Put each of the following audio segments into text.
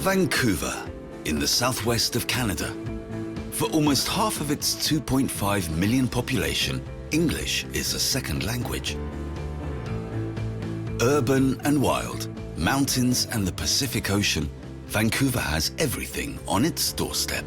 Vancouver, in the southwest of Canada. For almost half of its 2.5 million population, English is a second language. Urban and wild, mountains and the Pacific Ocean, Vancouver has everything on its doorstep.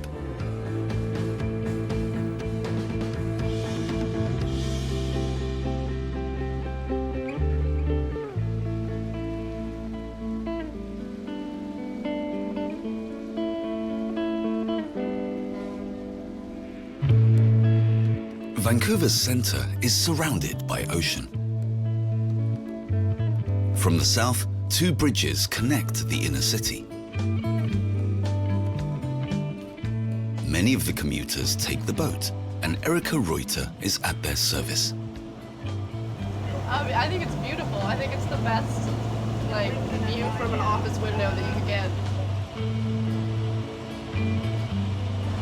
Vancouver's centre is surrounded by ocean. From the south, 2 bridges connect the inner city. Many of the commuters take the boat, and Erica Reuter is at their service. I think it's beautiful. I think it's the best view from an office window that you could get.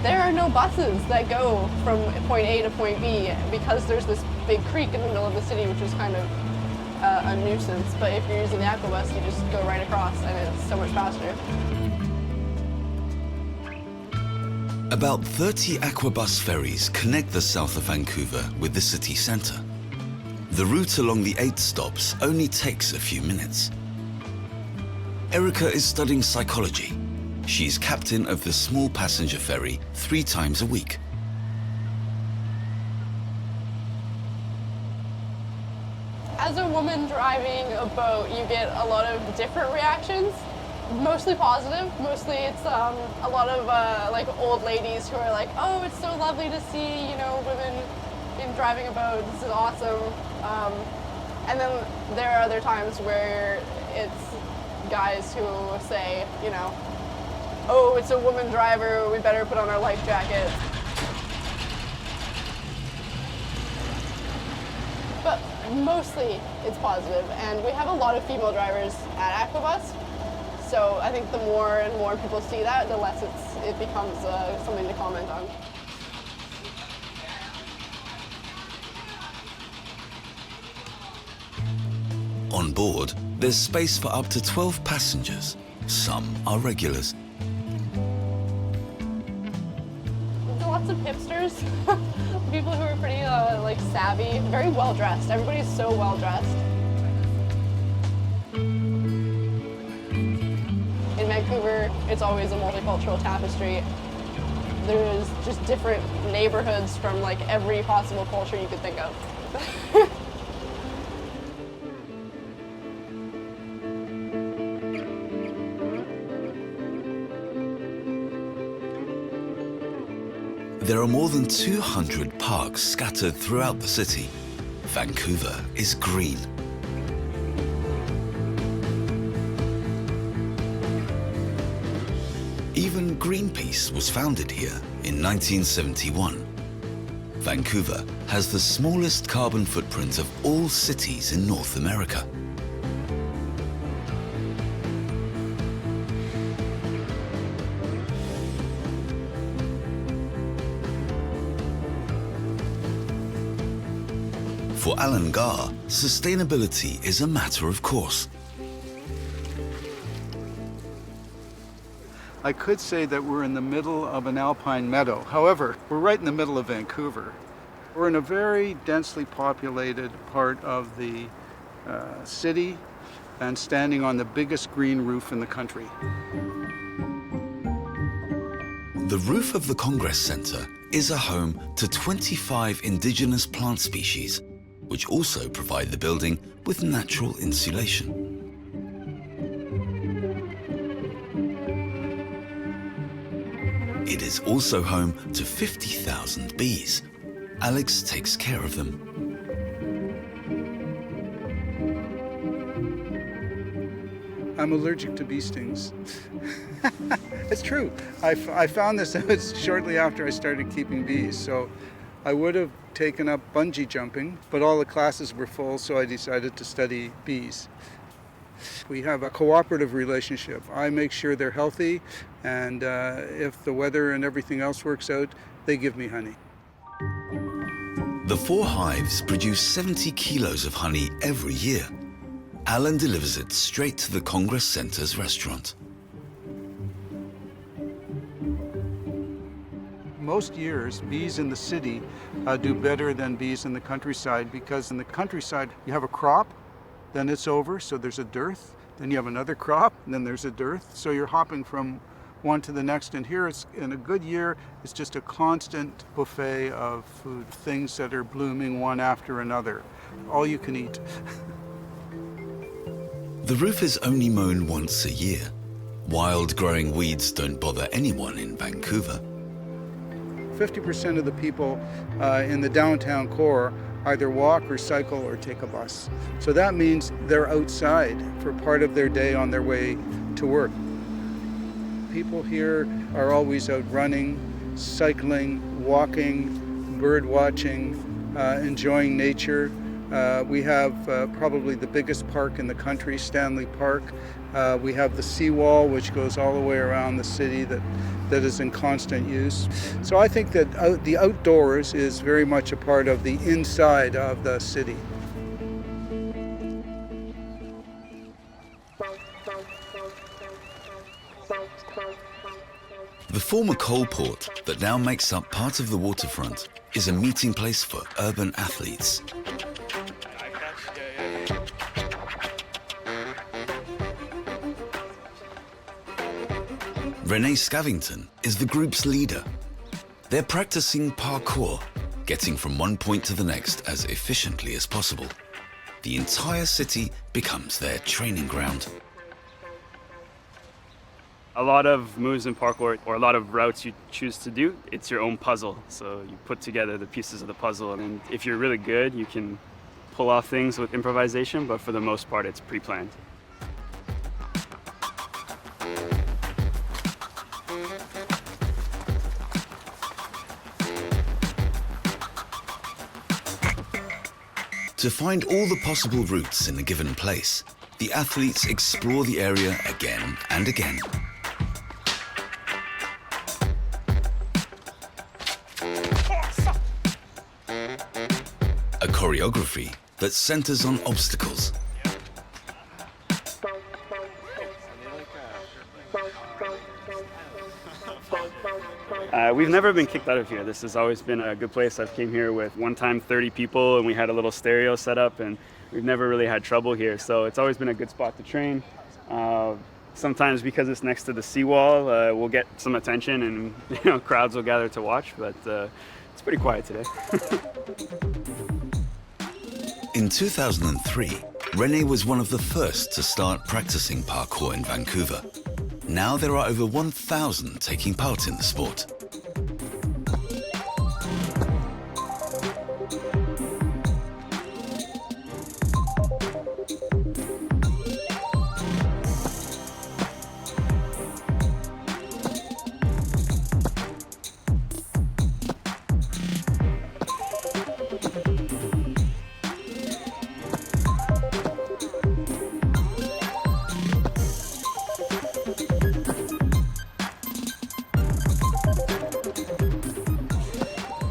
There are no buses that go from point A to point B because there's this big creek in the middle of the city, which is kind of a nuisance. But if you're using the Aquabus, you just go right across and it's so much faster. About 30 Aquabus ferries connect the south of Vancouver with the city centre. The route along the 8 stops only takes a few minutes. Erica is studying psychology. She's captain of the small passenger ferry 3 times a week. As a woman driving a boat, you get a lot of different reactions, mostly positive. Mostly it's a lot of old ladies who are like, oh, it's so lovely to see, women driving a boat, this is awesome. And then there are other times where it's guys who say, oh, it's a woman driver, we better put on our life jackets. But mostly it's positive, and we have a lot of female drivers at Aquabus, so I think the more and more people see that, the less it becomes something to comment on. On board, there's space for up to 12 passengers. Some are regulars. Lots of hipsters, people who are pretty savvy, very well dressed. Everybody's so well dressed. In Vancouver, it's always a multicultural tapestry. There's just different neighborhoods from every possible culture you could think of. There are more than 200 parks scattered throughout the city. Vancouver is green. Even Greenpeace was founded here in 1971. Vancouver has the smallest carbon footprint of all cities in North America. For Alan Garr, sustainability is a matter of course. I could say that we're in the middle of an alpine meadow. However, we're right in the middle of Vancouver. We're in a very densely populated part of the city and standing on the biggest green roof in the country. The roof of the Congress Centre is a home to 25 Indigenous plant species, which also provide the building with natural insulation. It is also home to 50,000 bees. Alex takes care of them. I'm allergic to bee stings. It's true. I found this out shortly after I started keeping bees. So I would have taken up bungee jumping, but all the classes were full, so I decided to study bees. We have a cooperative relationship. I make sure they're healthy, and if the weather and everything else works out, they give me honey. The 4 hives produce 70 kilos of honey every year. Alan delivers it straight to the Congress Centre's restaurant. most years, bees in the city do better than bees in the countryside, because in the countryside you have a crop, then it's over, so there's a dearth. Then you have another crop, and then there's a dearth. So you're hopping from one to the next. And here, it's in a good year, it's just a constant buffet of food, things that are blooming one after another. All you can eat. The roof is only mown once a year. Wild growing weeds don't bother anyone in Vancouver. 50% of the people in the downtown core either walk or cycle or take a bus. So that means they're outside for part of their day on their way to work. People here are always out running, cycling, walking, bird watching, enjoying nature. We have probably the biggest park in the country, Stanley Park. We have the seawall, which goes all the way around the city, that is in constant use. So I think that the outdoors is very much a part of the inside of the city. The former coal port that now makes up part of the waterfront is a meeting place for urban athletes. Renee Scavington is the group's leader. They're practicing parkour, getting from one point to the next as efficiently as possible. The entire city becomes their training ground. A lot of moves in parkour, or a lot of routes you choose to do, it's your own puzzle. So you put together the pieces of the puzzle, and if you're really good, you can pull off things with improvisation, but for the most part, it's pre-planned. To find all the possible routes in a given place, the athletes explore the area again and again. A choreography that centers on obstacles. We've never been kicked out of here. This has always been a good place. I've came here with one time 30 people, and we had a little stereo set up, and we've never really had trouble here. So it's always been a good spot to train. Sometimes because it's next to the seawall, we'll get some attention, and crowds will gather to watch, but it's pretty quiet today. In 2003, Renee was one of the first to start practicing parkour in Vancouver. Now there are over 1,000 taking part in the sport.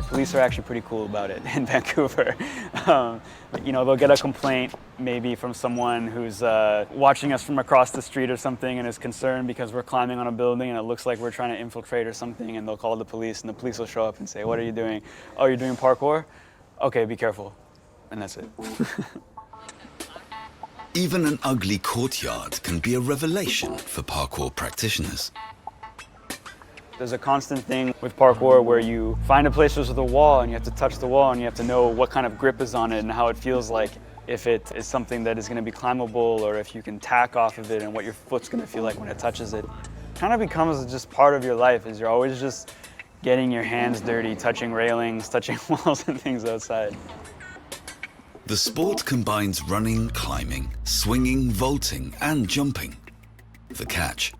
Police are actually pretty cool about it in Vancouver. They'll get a complaint maybe from someone who's watching us from across the street or something and is concerned because we're climbing on a building and it looks like we're trying to infiltrate or something, and they'll call the police, and the police will show up and say, "What are you doing?" "Oh, you're doing parkour? Okay, be careful." And that's it. Even an ugly courtyard can be a revelation for parkour practitioners. There's a constant thing with parkour where you find a place with a wall and you have to touch the wall and you have to know what kind of grip is on it and how it feels like, if it is something that is going to be climbable, or if you can tack off of it, and what your foot's going to feel like when it touches it. It kind of becomes just part of your life, is you're always just getting your hands dirty, touching railings, touching walls and things outside. The sport combines running, climbing, swinging, vaulting, and jumping. The catch: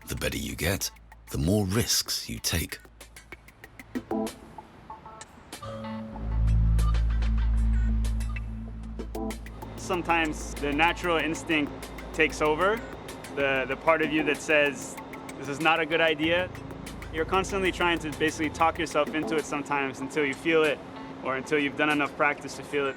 the better you get, the more risks you take. Sometimes the natural instinct takes over, the part of you that says, this is not a good idea. You're constantly trying to basically talk yourself into it sometimes until you feel it, or until you've done enough practice to feel it.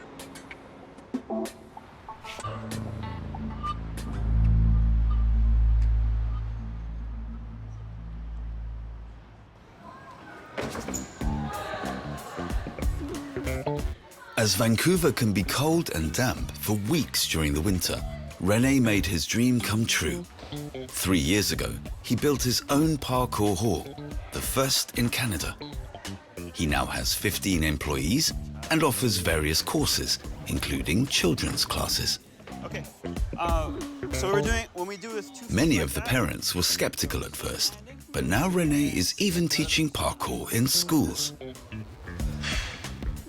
As Vancouver can be cold and damp for weeks during the winter, René made his dream come true. 3 years ago, he built his own parkour hall, the first in Canada. He now has 15 employees and offers various courses, including children's classes. Okay, so when we do this Many of the parents were skeptical at first, but now René is even teaching parkour in schools.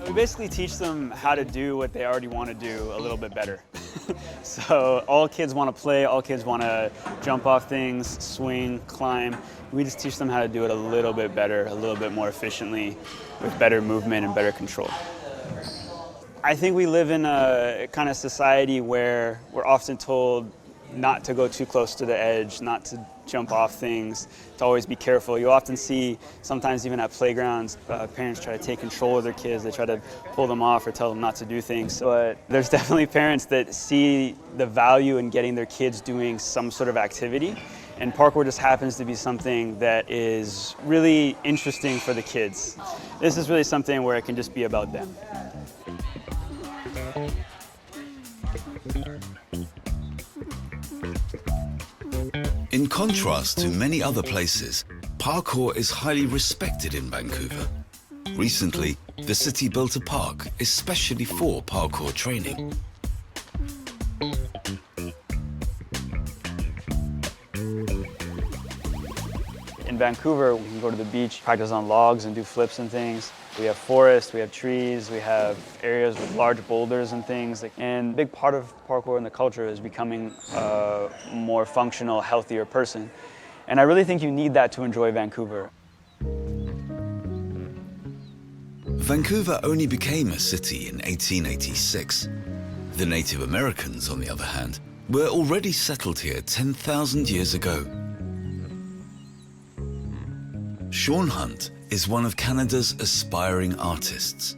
We basically teach them how to do what they already want to do a little bit better. So all kids want to play, all kids want to jump off things, swing, climb. We just teach them how to do it a little bit better, a little bit more efficiently, with better movement and better control. I think we live in a kind of society where we're often told not to go too close to the edge, not to jump off things, to always be careful. You often see, sometimes even at playgrounds, parents try to take control of their kids. They try to pull them off or tell them not to do things. But there's definitely parents that see the value in getting their kids doing some sort of activity. And parkour just happens to be something that is really interesting for the kids. This is really something where it can just be about them. In contrast to many other places, parkour is highly respected in Vancouver. Recently, the city built a park especially for parkour training. In Vancouver, we can go to the beach, practice on logs and do flips and things. We have forests, we have trees, we have areas with large boulders and things. And a big part of parkour in the culture is becoming a more functional, healthier person. And I really think you need that to enjoy Vancouver. Vancouver only became a city in 1886. The Native Americans, on the other hand, were already settled here 10,000 years ago. Sean Hunt is one of Canada's aspiring artists.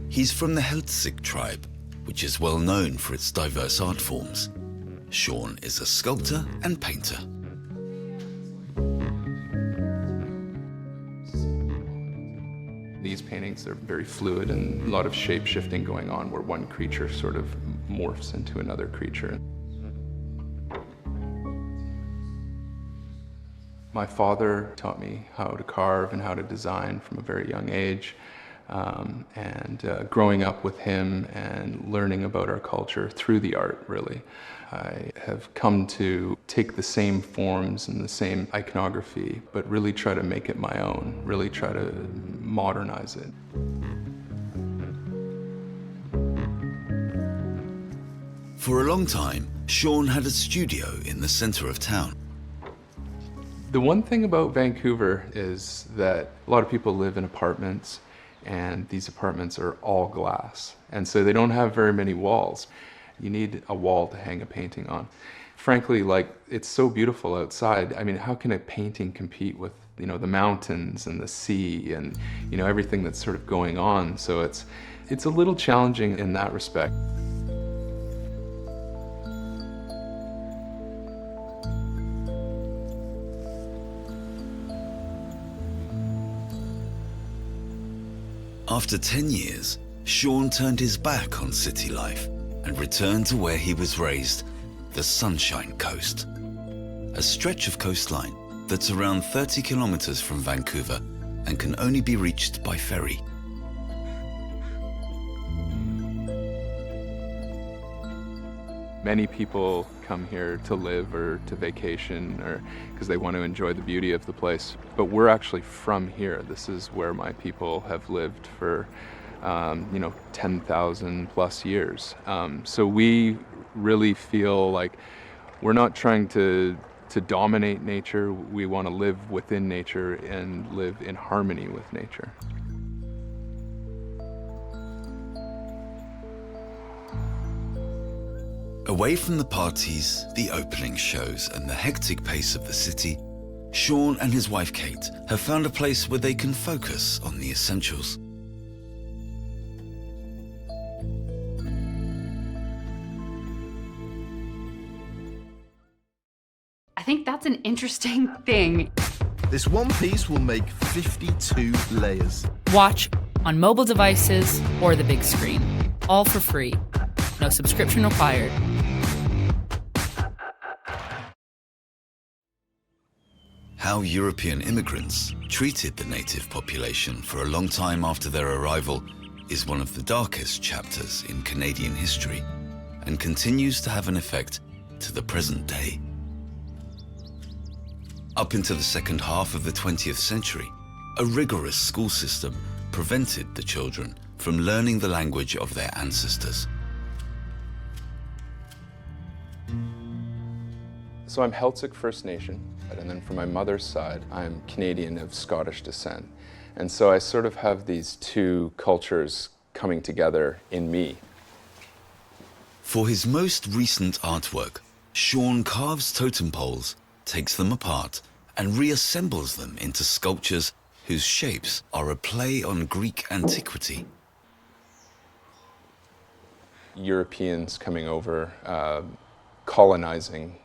He's from the Sikh tribe, which is well known for its diverse art forms. Sean is a sculptor and painter. These paintings are very fluid and a lot of shape shifting going on where one creature sort of morphs into another creature. My father taught me how to carve and how to design from a very young age. Growing up with him and learning about our culture through the art, really, I have come to take the same forms and the same iconography, but really try to make it my own, really try to modernize it. For a long time, Sean had a studio in the center of town. The one thing about Vancouver is that a lot of people live in apartments, and these apartments are all glass. And so they don't have very many walls. You need a wall to hang a painting on. Frankly, it's so beautiful outside. I mean, how can a painting compete with, the mountains and the sea and, everything that's sort of going on? So it's a little challenging in that respect. After 10 years, Sean turned his back on city life and returned to where he was raised, the Sunshine Coast. A stretch of coastline that's around 30 kilometers from Vancouver and can only be reached by ferry. Many people come here to live or to vacation or because they want to enjoy the beauty of the place. But we're actually from here. This is where my people have lived for, 10,000 plus years. So we really feel like we're not trying to dominate nature. We want to live within nature and live in harmony with nature. Away from the parties, the opening shows, and the hectic pace of the city, Sean and his wife Kate have found a place where they can focus on the essentials. I think that's an interesting thing. This one piece will make 52 layers. Watch on mobile devices or the big screen, all for free. No subscription required. How European immigrants treated the native population for a long time after their arrival is one of the darkest chapters in Canadian history and continues to have an effect to the present day. Up into the second half of the 20th century, a rigorous school system prevented the children from learning the language of their ancestors. So I'm Celtic First Nation, and then from my mother's side, I'm Canadian of Scottish descent. And so I sort of have these two cultures coming together in me. For his most recent artwork, Sean carves totem poles, takes them apart, and reassembles them into sculptures whose shapes are a play on Greek antiquity. Europeans coming over, colonizing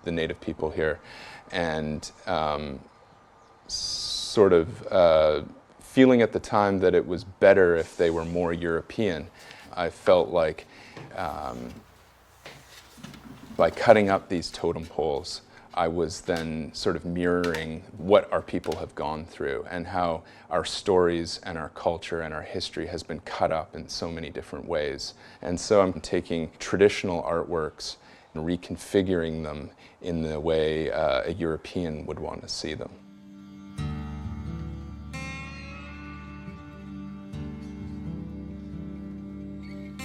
the native people here, and sort of feeling at the time that it was better if they were more European. I felt like by cutting up these totem poles, I was then sort of mirroring what our people have gone through and how our stories and our culture and our history has been cut up in so many different ways. And so I'm taking traditional artworks and reconfiguring them in the way a European would want to see them.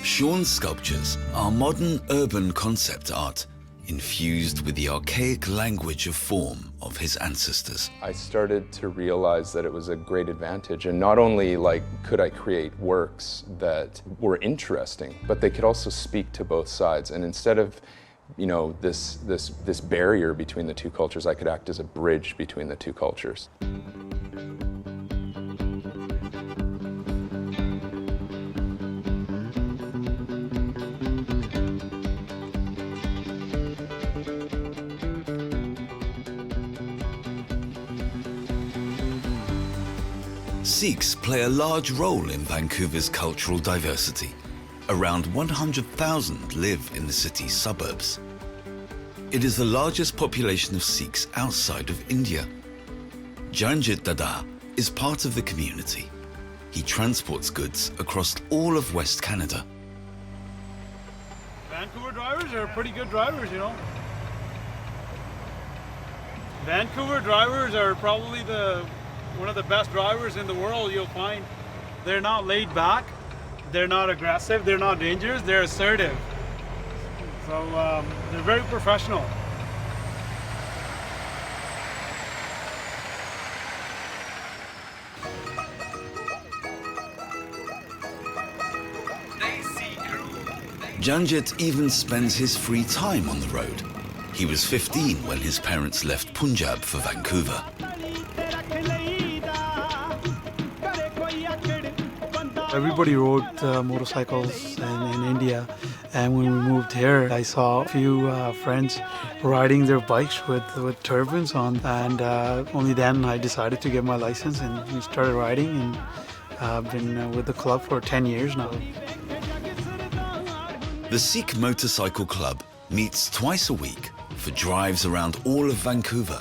Sean's sculptures are modern urban concept art infused with the archaic language of form of his ancestors. I started to realize that it was a great advantage, and not only could I create works that were interesting, but they could also speak to both sides. And instead of this barrier between the two cultures, I could act as a bridge between the two cultures. Sikhs play a large role in Vancouver's cultural diversity. Around 100,000 live in the city's suburbs. It is the largest population of Sikhs outside of India. Janjit Dada is part of the community. He transports goods across all of West Canada. Vancouver drivers are pretty good drivers, you know. Vancouver drivers are probably one of the best drivers in the world you'll find. They're not laid back, they're not aggressive, they're not dangerous, they're assertive. So they're very professional. Janjit even spends his free time on the road. He was 15 when his parents left Punjab for Vancouver. Everybody rode motorcycles in India, and when we moved here, I saw a few friends riding their bikes with turbans on, and only then I decided to get my license and we started riding, and I've been with the club for 10 years now. The Sikh Motorcycle Club meets twice a week for drives around all of Vancouver.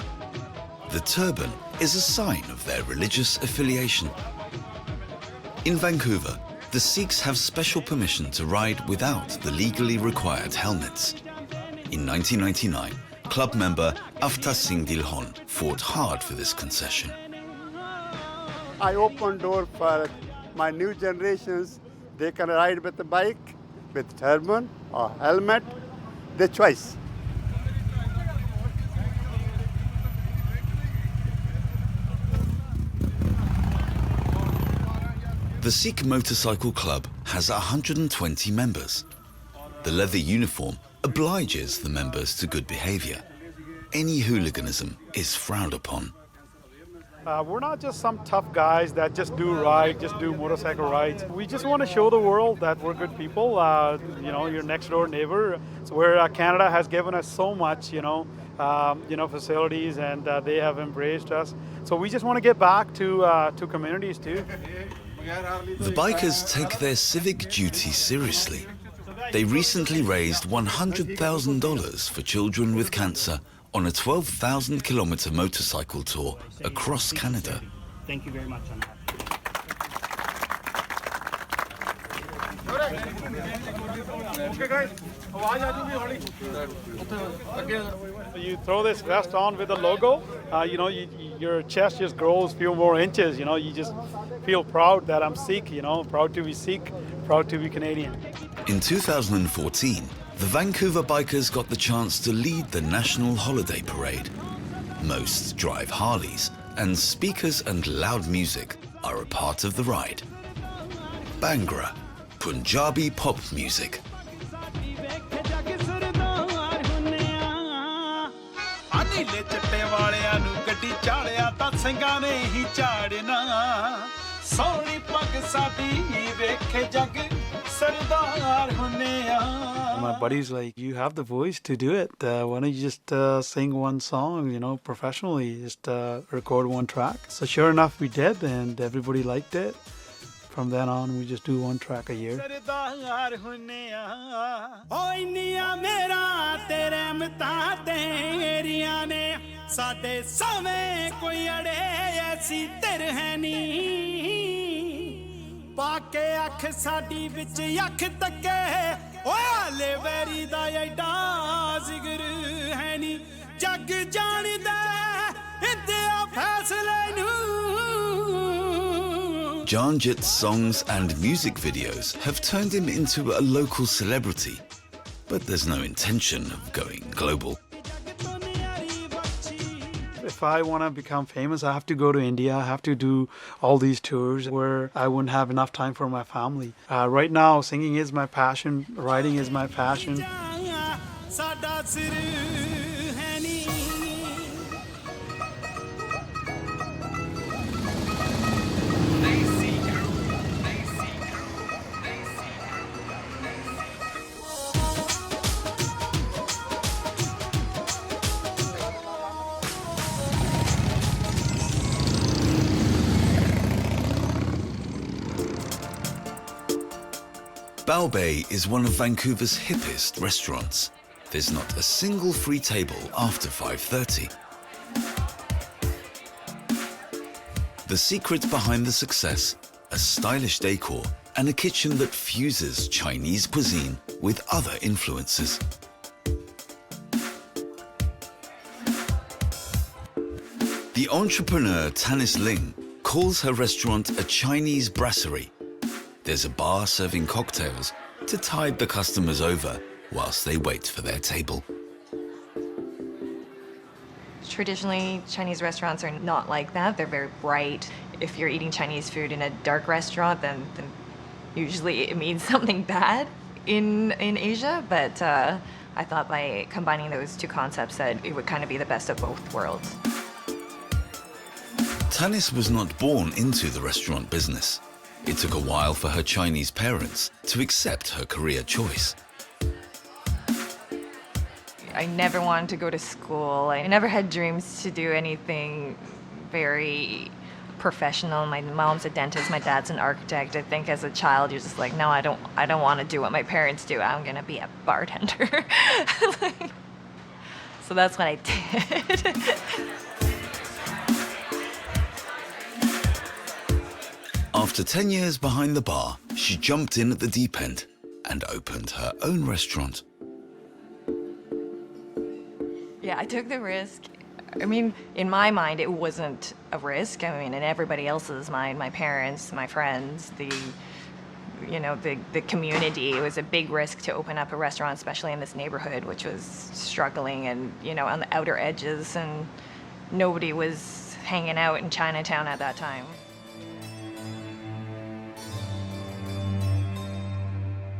The turban is a sign of their religious affiliation. In Vancouver, the Sikhs have special permission to ride without the legally required helmets. In 1999, club member Avtar Singh Dilhon fought hard for this concession. I open door for my new generations. They can ride with the bike, with turban or helmet, their choice. The Sikh Motorcycle Club has 120 members. The leather uniform obliges the members to good behavior. Any hooliganism is frowned upon. We're not just some tough guys that just do motorcycle rides. We just want to show the world that we're good people. Your next door neighbor. It's where Canada has given us so much, facilities, and they have embraced us. So we just want to get back to communities too. The bikers take their civic duty seriously. They recently raised $100,000 for children with cancer on a 12,000-kilometer motorcycle tour across Canada. Thank you very much on that. You throw this vest on with the logo, your chest just grows a few more inches, you just feel proud that I'm Sikh, proud to be Sikh, proud to be Canadian. In 2014, the Vancouver bikers got the chance to lead the National Holiday Parade. Most drive Harleys, and speakers and loud music are a part of the ride. Bhangra, Punjabi pop music. My buddy's like, you have the voice to do it. Why don't you just sing one song, professionally, just record one track. So sure enough, we did, and everybody liked it. From then on, we just do one track a year. Janjit's songs and music videos have turned him into a local celebrity, but there's no intention of going global. If I want to become famous, I have to go to India. I have to do all these tours where I wouldn't have enough time for my family. Right now, singing is my passion. Writing is my passion. Bao Bay is one of Vancouver's hippest restaurants. There's not a single free table after 5:30. The secret behind the success, a stylish decor and a kitchen that fuses Chinese cuisine with other influences. The entrepreneur Tanis Ling calls her restaurant a Chinese brasserie. There's a bar serving cocktails to tide the customers over whilst they wait for their table. Traditionally, Chinese restaurants are not like that. They're very bright. If you're eating Chinese food in a dark restaurant, then usually it means something bad in Asia. But I thought by combining those two concepts that it would kind of be the best of both worlds. Tanis was not born into the restaurant business. It took a while for her Chinese parents to accept her career choice. I never wanted to go to school. I never had dreams to do anything very professional. My mom's a dentist, my dad's an architect. I think as a child you're just like, no, I don't want to do what my parents do. I'm gonna be a bartender. So that's what I did. After 10 years behind the bar, she jumped in at the deep end and opened her own restaurant. Yeah, I took the risk. I mean, in my mind, it wasn't a risk. I mean, in everybody else's mind, my parents, my friends, the community, it was a big risk to open up a restaurant, especially in this neighborhood, which was struggling and, on the outer edges, and nobody was hanging out in Chinatown at that time.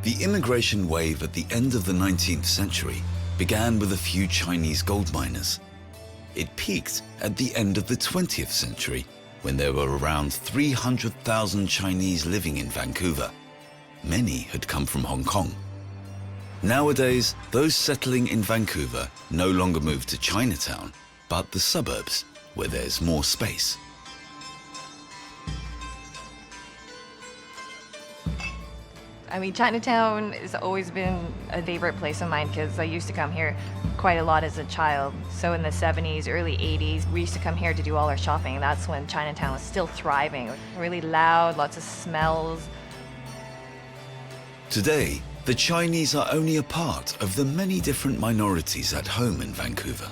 The immigration wave at the end of the 19th century began with a few Chinese gold miners. It peaked at the end of the 20th century when there were around 300,000 Chinese living in Vancouver. Many had come from Hong Kong. Nowadays, those settling in Vancouver no longer move to Chinatown, but the suburbs, where there's more space. I mean, Chinatown has always been a favorite place of mine because I used to come here quite a lot as a child. So in the 70s, early 80s, we used to come here to do all our shopping. That's when Chinatown was still thriving. Really loud, lots of smells. Today, the Chinese are only a part of the many different minorities at home in Vancouver.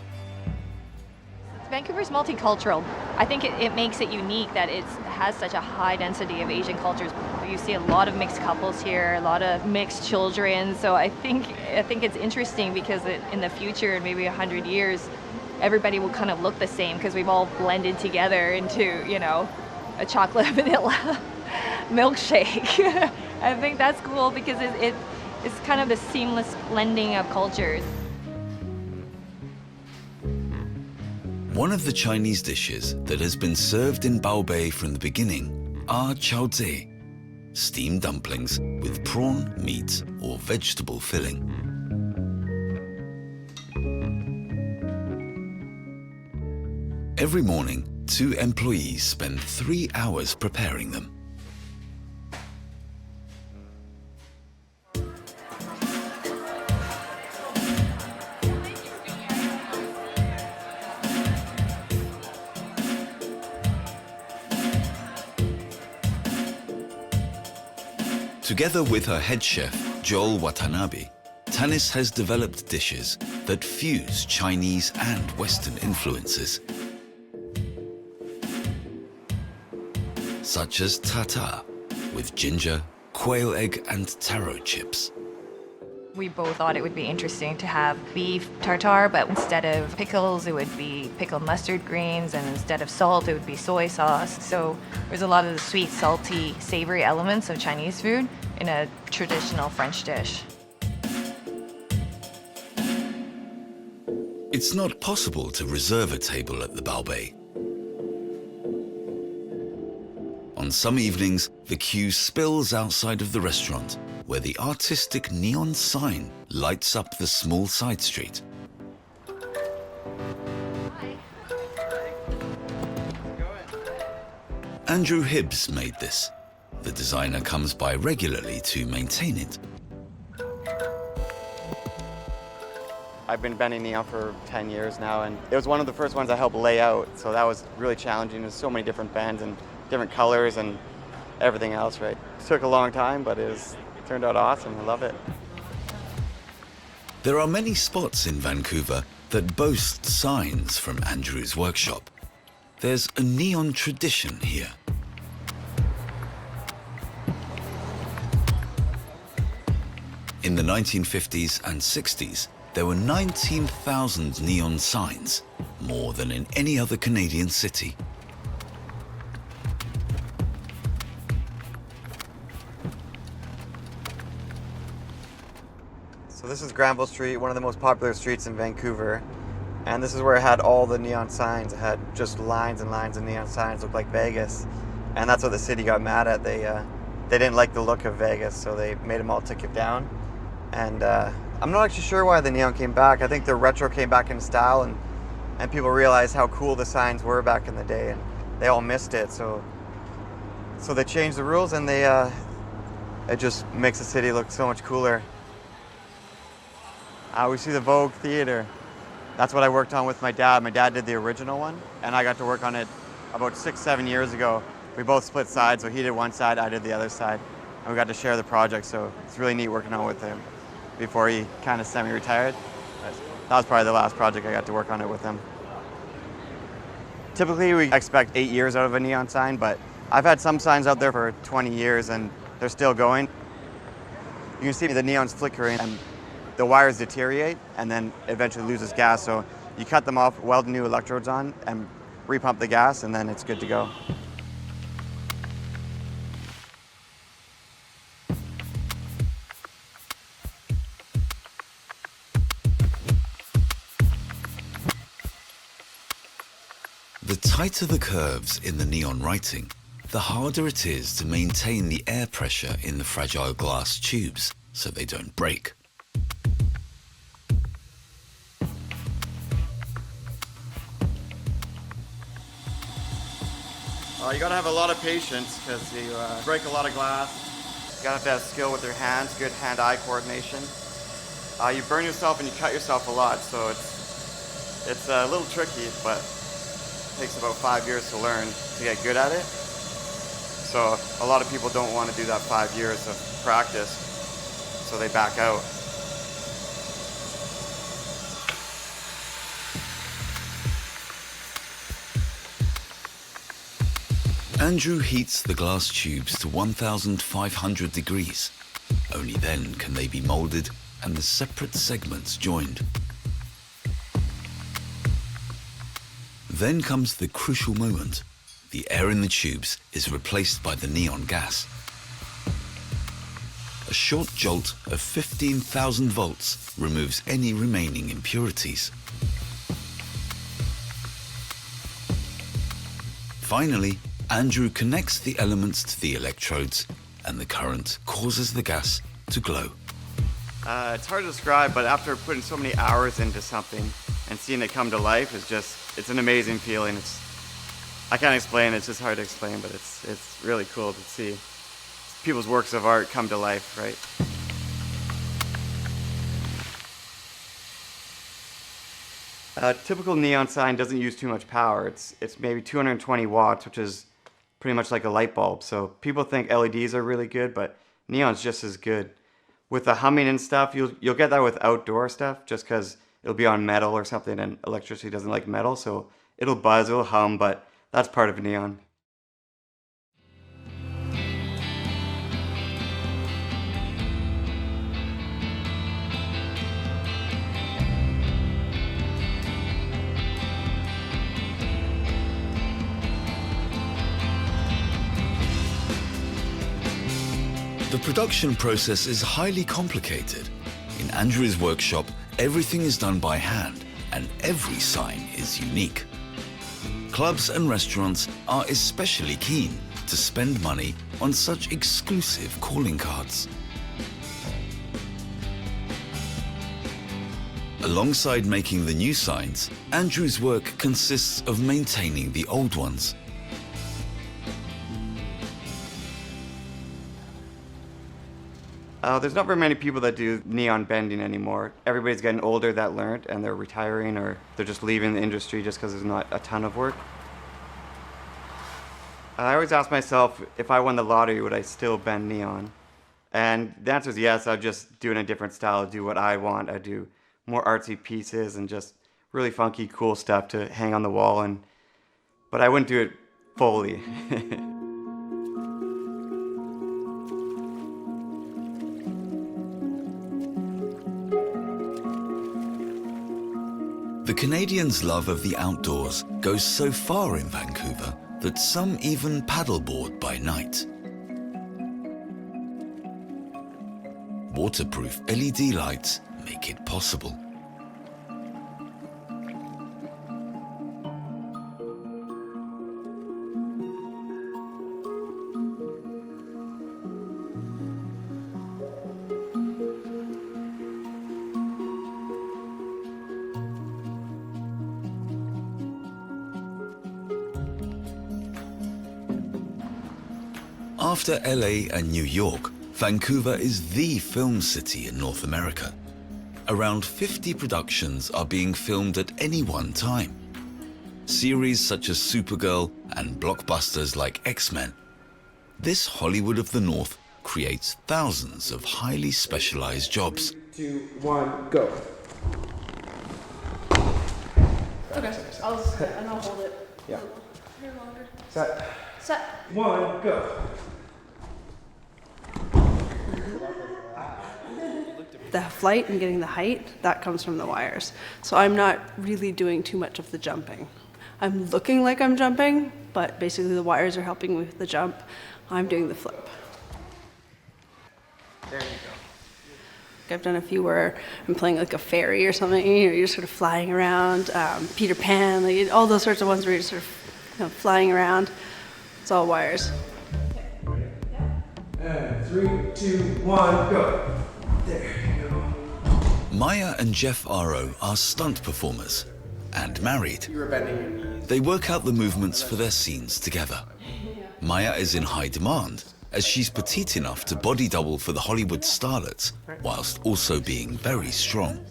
Vancouver's multicultural. I think it makes it unique that it has such a high density of Asian cultures. You see a lot of mixed couples here, a lot of mixed children. So I think it's interesting because in the future, in maybe 100 years, everybody will kind of look the same because we've all blended together into, a chocolate vanilla milkshake. I think that's cool because it's kind of the seamless blending of cultures. One of the Chinese dishes that has been served in Baobei from the beginning are chaozhe, steamed dumplings with prawn, meat, or vegetable filling. Every morning, 2 employees spend 3 hours preparing them. Together with her head chef, Joel Watanabe, Tanis has developed dishes that fuse Chinese and Western influences, such as tartare with ginger, quail egg and taro chips. We both thought it would be interesting to have beef tartare, but instead of pickles, it would be pickled mustard greens, and instead of salt, it would be soy sauce. So there's a lot of the sweet, salty, savory elements of Chinese food in a traditional French dish. It's not possible to reserve a table at the Baobei. On some evenings, the queue spills outside of the restaurant, where the artistic neon sign lights up the small side street. Andrew Hibbs made this. The designer comes by regularly to maintain it. I've been bending neon for 10 years now, and it was one of the first ones I helped lay out, so that was really challenging. There's so many different bends and different colors and everything else, right? It took a long time, but it turned out awesome. I love it. There are many spots in Vancouver that boast signs from Andrew's workshop. There's a neon tradition here. In the 1950s and 60s, there were 19,000 neon signs, more than in any other Canadian city. So this is Granville Street, one of the most popular streets in Vancouver. And this is where it had all the neon signs. It had just lines and lines of neon signs, looked like Vegas. And that's what the city got mad at. They didn't like the look of Vegas, so they made them all take it down. And I'm not actually sure why the neon came back. I think the retro came back in style, and people realized how cool the signs were back in the day, and they all missed it. So they changed the rules, and it just makes the city look so much cooler. We see the Vogue Theater. That's what I worked on with my dad. My dad did the original one, and I got to work on it about 6-7 years ago. We both split sides, so he did one side, I did the other side, and we got to share the project, so it's really neat working on it with him before he kind of semi-retired. That was probably the last project I got to work on it with him. Typically, we expect 8 years out of a neon sign, but I've had some signs out there for 20 years, and they're still going. You can see the neon's flickering, and the wires deteriorate and then eventually loses gas. So you cut them off, weld new electrodes on, and repump the gas, and then it's good to go. The tighter the curves in the neon writing, the harder it is to maintain the air pressure in the fragile glass tubes so they don't break. You gotta have a lot of patience because you break a lot of glass. gotta have to have skill with your hands, good hand-eye coordination. You burn yourself and you cut yourself a lot, so it's a little tricky, but it takes about 5 years to learn to get good at it. So a lot of people don't want to do that 5 years of practice, so they back out. Andrew heats the glass tubes to 1,500 degrees. Only then can they be molded and the separate segments joined. Then comes the crucial moment. The air in the tubes is replaced by the neon gas. A short jolt of 15,000 volts removes any remaining impurities. Finally, Andrew connects the elements to the electrodes, and the current causes the gas to glow. It's hard to describe, but after putting so many hours into something and seeing it come to life, it's an amazing feeling. I can't explain, it's just hard to explain, but it's really cool to see people's works of art come to life, right? A typical neon sign doesn't use too much power. It's maybe 220 watts, which is pretty much like a light bulb. So people think LEDs are really good, but neon's just as good. With the humming and stuff, you'll get that with outdoor stuff, just because it'll be on metal or something, and electricity doesn't like metal, so it'll buzz, it'll hum, but that's part of neon. The production process is highly complicated. In Andrew's workshop, everything is done by hand, and every sign is unique. Clubs and restaurants are especially keen to spend money on such exclusive calling cards. Alongside making the new signs, Andrew's work consists of maintaining the old ones. There's not very many people that do neon bending anymore. Everybody's getting older that learned, and they're retiring, or they're just leaving the industry just because there's not a ton of work. I always ask myself, if I won the lottery, would I still bend neon? And the answer is yes. I'd just do it in a different style, do what I want. I'd do more artsy pieces and just really funky, cool stuff to hang on the wall. But I wouldn't do it fully. The Canadians' love of the outdoors goes so far in Vancouver that some even paddleboard by night. Waterproof LED lights make it possible. After LA and New York, Vancouver is the film city in North America. Around 50 productions are being filmed at any one time. Series such as Supergirl and blockbusters like X-Men. This Hollywood of the North creates thousands of highly specialized jobs. 3, 2, 1, go. Okay, I'll hold it. Yeah. Here longer. Set. Set. 1, go. The flight and getting the height, that comes from the wires. So I'm not really doing too much of the jumping. I'm looking like I'm jumping, but basically the wires are helping me with the jump. I'm doing the flip. There you go. I've done a few where I'm playing like a fairy or something, you're sort of flying around, Peter Pan, like all those sorts of ones where you're sort of flying around. It's all wires. And 3, 2, 1, go. There you go. Maya and Jeff Aro are stunt performers and married. You were bending your knees. They work out the movements for their scenes together. Maya is in high demand as she's petite enough to body double for the Hollywood starlets, whilst also being very strong.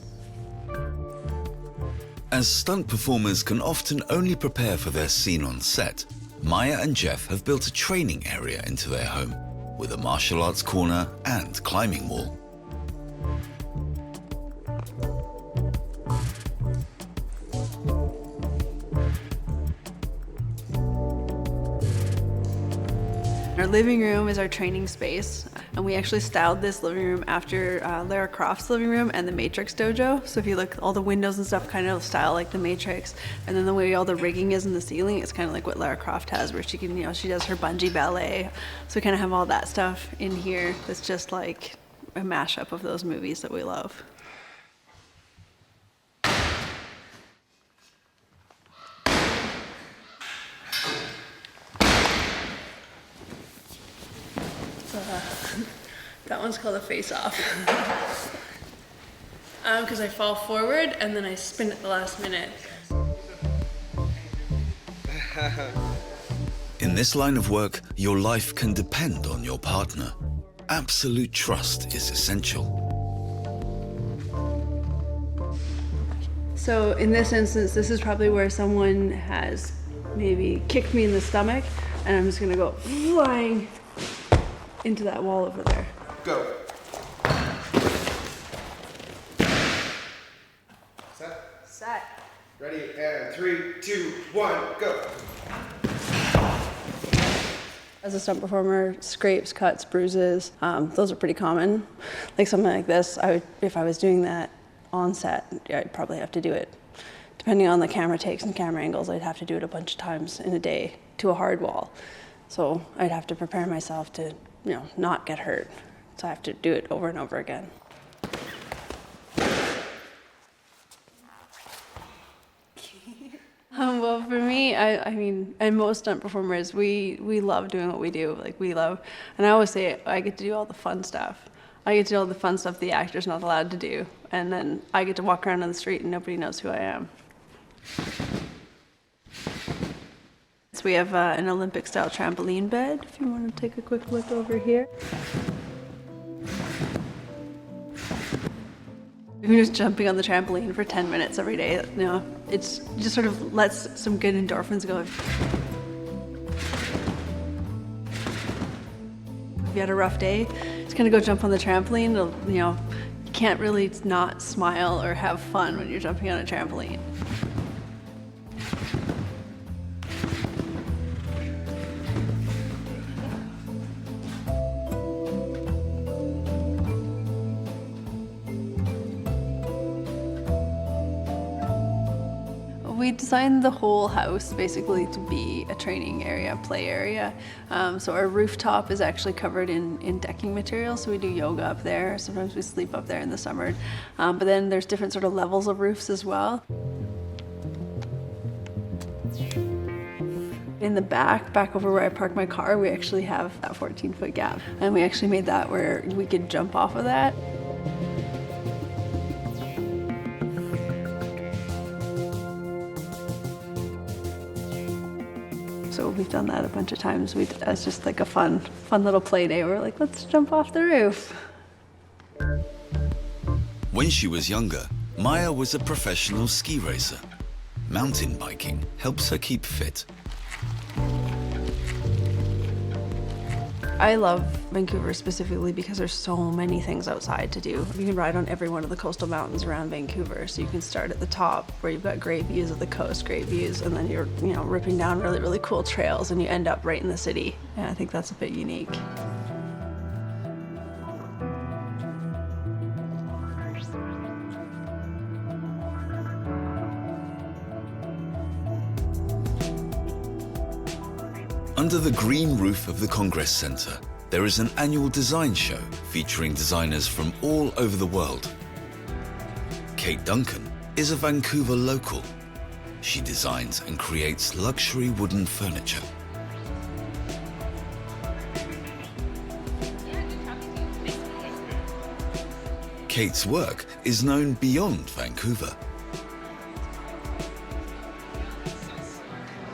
As stunt performers can often only prepare for their scene on set, Maya and Jeff have built a training area into their home, with a martial arts corner and climbing wall. Our living room is our training space, and we actually styled this living room after Lara Croft's living room and the Matrix dojo. So if you look, all the windows and stuff kind of style like the Matrix, and then the way all the rigging is in the ceiling, it's kind of like what Lara Croft has, where she can, she does her bungee ballet. So we kind of have all that stuff in here that's just like a mashup of those movies that we love. That one's called a face-off. Because I fall forward and then I spin at the last minute. In this line of work, your life can depend on your partner. Absolute trust is essential. So in this instance, this is probably where someone has maybe kicked me in the stomach, and I'm just gonna go flying into that wall over there. Go. Set. Set. Ready, and 3, 2, 1, go. As a stunt performer, scrapes, cuts, bruises, those are pretty common. Like something like this, if I was doing that on set, I'd probably have to do it. Depending on the camera takes and camera angles, I'd have to do it a bunch of times in a day to a hard wall. So I'd have to prepare myself to, not get hurt. So I have to do it over and over again. Well, for me, I mean, and most stunt performers, we love doing what we do. Like, we love, and I always say, I get to do all the fun stuff. I get to do all the fun stuff the actor's not allowed to do. And then I get to walk around on the street and nobody knows who I am. So we have an Olympic-style trampoline bed, if you want to take a quick look over here. Even just jumping on the trampoline for 10 minutes every day, it's just sort of lets some good endorphins go. If you had a rough day, just kind of go jump on the trampoline. You can't really not smile or have fun when you're jumping on a trampoline. We designed the whole house basically to be a training area, play area. So our rooftop is actually covered in decking material, so we do yoga up there. Sometimes we sleep up there in the summer. But then there's different sort of levels of roofs as well. In the back over where I park my car, we actually have that 14-foot gap. And we actually made that where we could jump off of that. So we've done that a bunch of times. As just like a fun little play day. We're like, let's jump off the roof. When she was younger, Maya was a professional ski racer. Mountain biking helps her keep fit. I love Vancouver specifically because there's so many things outside to do. You can ride on every one of the coastal mountains around Vancouver. So you can start at the top where you've got great views of the coast, great views, and then you're ripping down really, really cool trails and you end up right in the city. And I think that's a bit unique. Under the green roof of the Congress Center, there is an annual design show featuring designers from all over the world. Kate Duncan is a Vancouver local. She designs and creates luxury wooden furniture. Kate's work is known beyond Vancouver.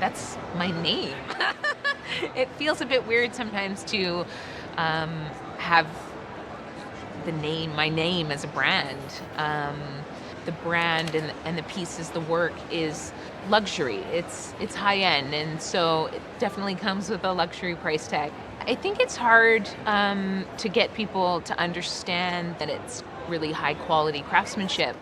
That's my name. It feels a bit weird sometimes to have my name as a brand. The brand and the pieces, the work is luxury. It's high end, and so it definitely comes with a luxury price tag. I think it's hard to get people to understand that it's really high quality craftsmanship.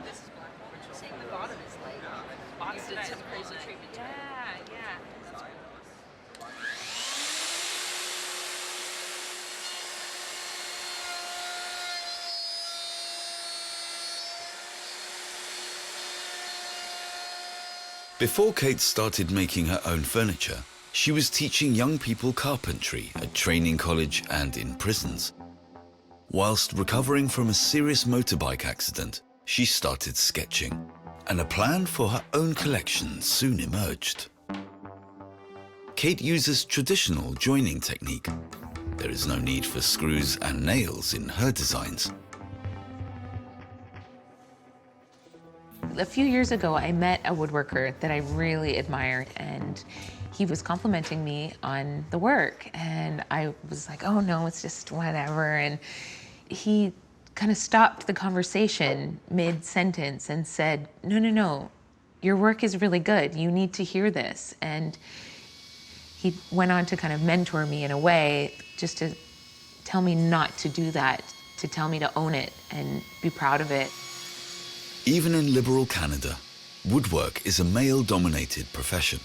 Before Kate started making her own furniture, she was teaching young people carpentry at training college and in prisons. Whilst recovering from a serious motorbike accident, she started sketching, and a plan for her own collection soon emerged. Kate uses traditional joining technique. There is no need for screws and nails in her designs. A few years ago, I met a woodworker that I really admired, and he was complimenting me on the work, and I was like, oh no, it's just whatever. And he kind of stopped the conversation mid-sentence and said, no, your work is really good. You need to hear this. And he went on to kind of mentor me in a way, just to tell me not to do that, to tell me to own it and be proud of it. Even in liberal Canada, woodwork is a male-dominated profession.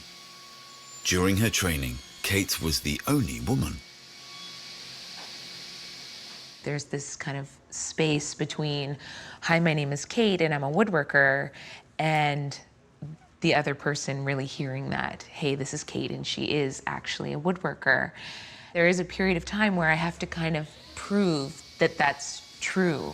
During her training, Kate was the only woman. There's this kind of space between, hi, my name is Kate and I'm a woodworker, and the other person really hearing that, hey, this is Kate and she is actually a woodworker. There is a period of time where I have to kind of prove that that's true.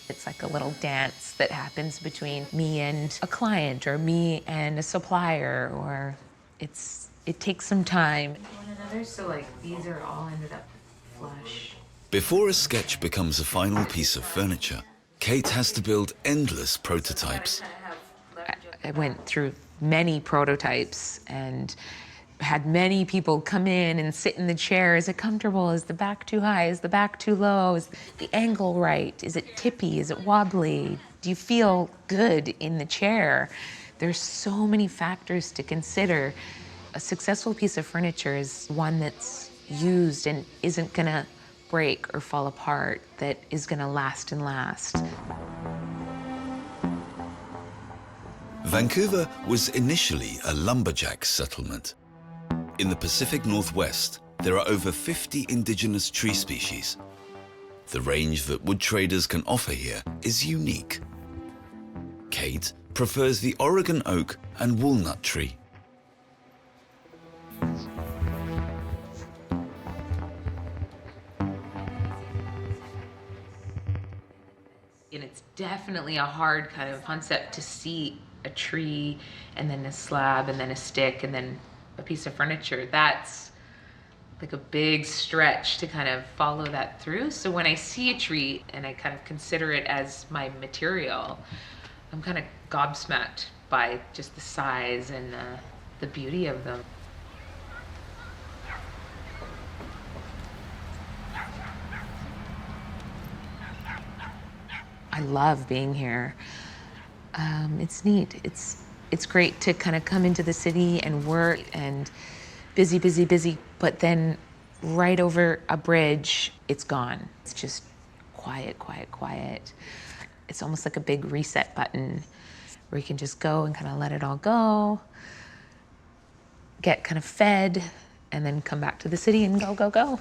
It's like a little dance that happens between me and a client, or me and a supplier, or it takes some time. One another, so like these are all ended up flush. Before a sketch becomes a final piece of furniture, Kate has to build endless prototypes. I went through many prototypes and had many people come in and sit in the chair. Is it comfortable? Is the back too high? Is the back too low? Is the angle right? Is it tippy? Is it wobbly? Do you feel good in the chair? There's so many factors to consider. A successful piece of furniture is one that's used and isn't gonna break or fall apart, that is gonna last and last. Vancouver was initially a lumberjack settlement. In the Pacific Northwest, there are over 50 indigenous tree species. The range that wood traders can offer here is unique. Kate prefers the Oregon oak and walnut tree. And it's definitely a hard kind of concept to see a tree and then a slab and then a stick and then a piece of furniture. That's like a big stretch to kind of follow that through. So when I see a tree and I kind of consider it as my material, I'm kind of gobsmacked by just the size and the beauty of them. I love being here. It's neat. It's great to kind of come into the city and work and busy, but then right over a bridge, it's gone. It's just quiet. It's almost like a big reset button where you can just go and kind of let it all go, get kind of fed, and then come back to the city and go.